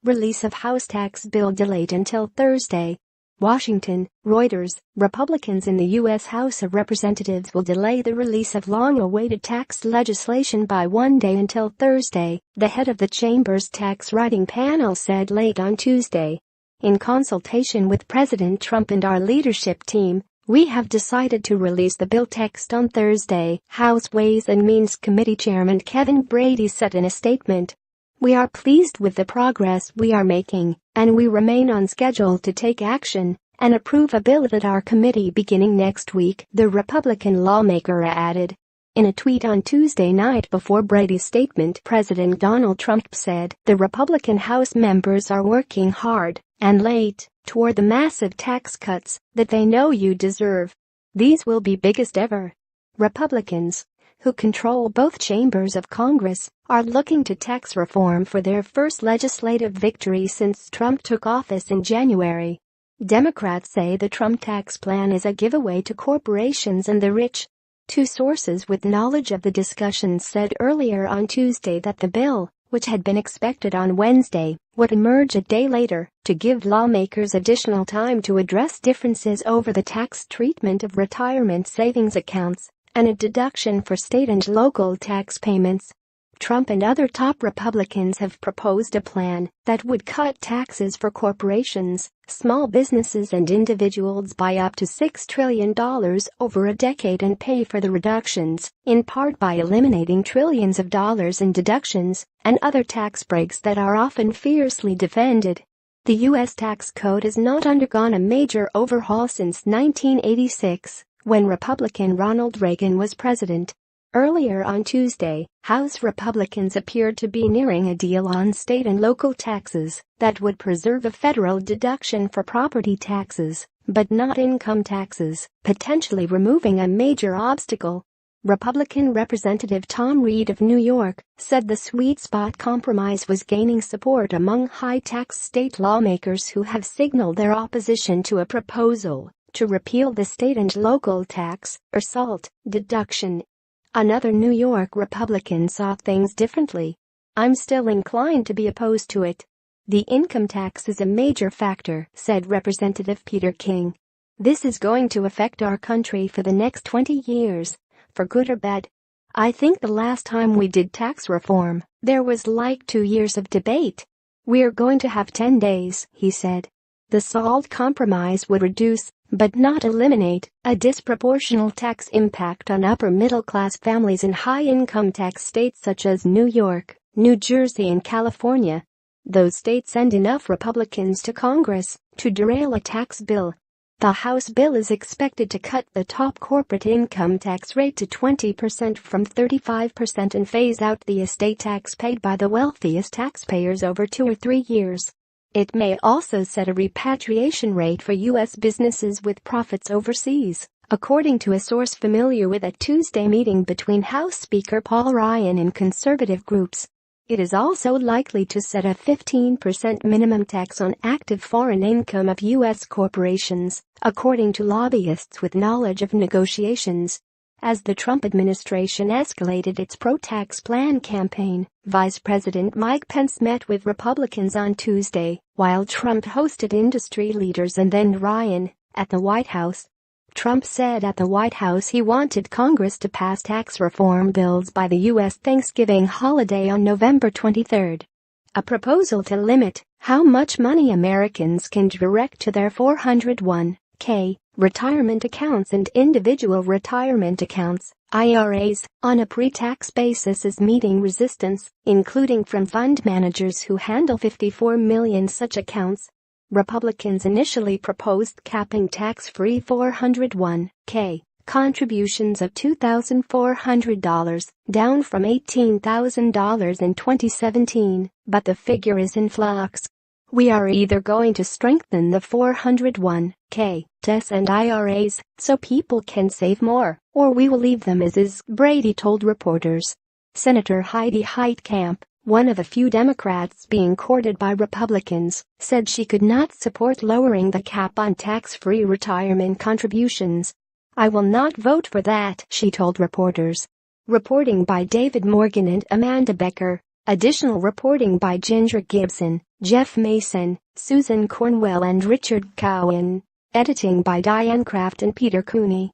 Release of House tax bill delayed until Thursday. Washington, Reuters. Republicans in the U.S. House of Representatives will delay the release of long-awaited tax legislation by one day until Thursday, the head of the chamber's tax writing panel said late on Tuesday. In consultation with President Trump and our leadership team, we have decided to release the bill text on Thursday, House Ways and Means Committee Chairman Kevin Brady said in a statement. We are pleased with the progress we are making, and we remain on schedule to take action and approve a bill at our committee beginning next week, the Republican lawmaker added. In a tweet on Tuesday night before Brady's statement, President Donald Trump said the Republican House members are working hard and late toward the massive tax cuts that they know you deserve. These will be biggest ever. Republicans, who control both chambers of Congress, are looking to tax reform for their first legislative victory since Trump took office in January. Democrats say the Trump tax plan is a giveaway to corporations and the rich. Two sources with knowledge of the discussions said earlier on Tuesday that the bill, which had been expected on Wednesday, would emerge a day later to give lawmakers additional time to address differences over the tax treatment of retirement savings accounts and a deduction for state and local tax payments. Trump and other top Republicans have proposed a plan that would cut taxes for corporations, small businesses and individuals by up to $6 trillion over a decade and pay for the reductions, in part by eliminating trillions of dollars in deductions and other tax breaks that are often fiercely defended. The U.S. tax code has not undergone a major overhaul since 1986, when Republican Ronald Reagan was president. Earlier on Tuesday, House Republicans appeared to be nearing a deal on state and local taxes that would preserve a federal deduction for property taxes, but not income taxes, potentially removing a major obstacle. Republican Representative Tom Reed of New York said the sweet spot compromise was gaining support among high-tax state lawmakers who have signaled their opposition to a proposal to repeal the state and local tax, or SALT, deduction. Another New York Republican saw things differently. I'm still inclined to be opposed to it. The income tax is a major factor, said Representative Peter King. This is going to affect our country for the next 20 years, for good or bad. I think the last time we did tax reform, there was like 2 years of debate. We're going to have 10 days, he said. The SALT compromise would reduce, but not eliminate, a disproportional tax impact on upper-middle-class families in high-income tax states such as New York, New Jersey and California. Those states send enough Republicans to Congress to derail a tax bill. The House bill is expected to cut the top corporate income tax rate to 20% from 35% and phase out the estate tax paid by the wealthiest taxpayers over 2 or 3 years. It may also set a repatriation rate for U.S. businesses with profits overseas, according to a source familiar with a Tuesday meeting between House Speaker Paul Ryan and conservative groups. It is also likely to set a 15% minimum tax on active foreign income of U.S. corporations, according to lobbyists with knowledge of negotiations. As the Trump administration escalated its pro-tax plan campaign, Vice President Mike Pence met with Republicans on Tuesday, while Trump hosted industry leaders and then Ryan at the White House. Trump said at the White House he wanted Congress to pass tax reform bills by the U.S. Thanksgiving holiday on November 23. A proposal to limit how much money Americans can direct to their 401(k) retirement accounts and individual retirement accounts, IRAs, on a pre-tax basis is meeting resistance, including from fund managers who handle 54 million such accounts. Republicans initially proposed capping tax-free 401(k) contributions of $2,400, down from $18,000 in 2017, but the figure is in flux. We are either going to strengthen the 401(k) TES and IRAs so people can save more, or we will leave them as is, Brady told reporters. Senator Heidi Heitkamp, one of the few Democrats being courted by Republicans, said she could not support lowering the cap on tax-free retirement contributions. I will not vote for that, she told reporters. Reporting by David Morgan and Amanda Becker. Additional reporting by Ginger Gibson, Jeff Mason, Susan Cornwell and Richard Cowan. Editing by Diane Kraft and Peter Cooney.